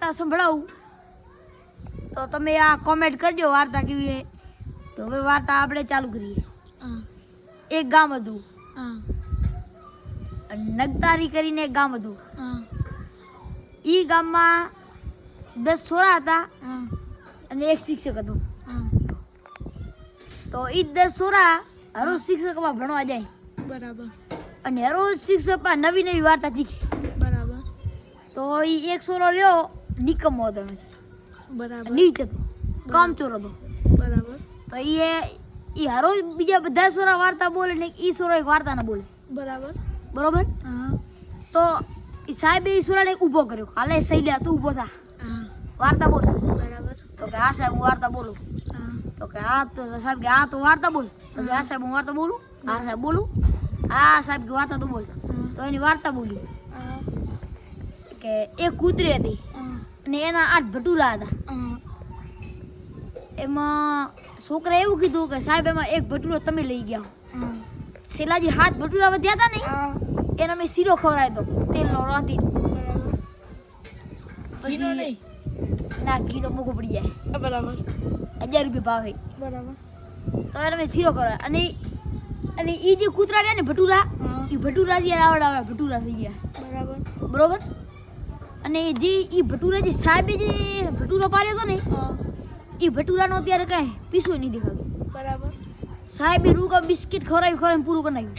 વાર્તા સંભળાવું તો તમે આ કોમેન્ટ કરજો વાર્તા કેવી છે. તો હવે વાર્તા આપણે ચાલુ કરીએ. એક ગામ હતું, નગતારી કરીને એક ગામ હતું. ઈ ગામમાં 10 છોરા હતા અને એક શિક્ષક હતો. તો ઈ 10 છોરા હરોજ શિક્ષકમાં ભણવા જાય. બરાબર. અને હરોજ શિક્ષકમાં નવી નવી વાર્તા શીખે. બરાબર. તો ઈ એક છોરો રહ્યો નિકમો હતો, બરાબર. નીચ હતો, કામચોર હતો. બરાબર. તો ઈ હરોજ બીજા બધા છોરા વાર્તા બોલે ને ઈ છોરો એક વાર્તા ના બોલે. બરાબર. બરોબર. તો ઈ સાહેબે ઈ છોરાને ઊભો કર્યો. હાલે સૈલ્યા તું ઊભો થા, વાર્તા બોલ. બરાબર. તો કે હા સાહેબ હું વાર્તા બોલું. તો કે હા. તો સાહેબ કે હા તો વાર્તા બોલ. તો કે હા સાહેબ હું વાર્તા બોલું. હા સાહેબ બોલું. હા સાહેબ કે વાર્તા તો બોલ. તો એની વાર્તા બોલી કે એક કૂતરી હતી અને એના 8 ભટુરા હતા. એમાં છોકરા એવું કીધું કે સાહેબ એમાં એક ભટુરો તમે લઈ ગયા. છેલ્લા જે 7 ભટુરા વધ્યા હતા ને એને મેં શીરો ખવડાવ્યો હતો તેલનો રાંધી. પછી ના ઘી તો મોઘું પડી જાય. બરાબર. 1000 રૂપિયા ભાવે. બરાબર. તો એને મેં શીરો ખવડાવ્યો. અને ઈ જે કૂતરા રહ્યા ને ભટુરા, ઈ ભટુરા જે આવડા ભટુરા થઈ ગયા. બરાબર. બરોબર. અને જે ઈ ભટુરા જે સાહેબે જે ભટુરો પાડ્યો હતો ને ઈ ભટુરાનો અત્યારે કાંઈ પીસો નહીં દેખાતો. બરાબર. સાહેબે રૂગા બિસ્કિટ ખવડાવી પૂરું કરી નાખ્યું.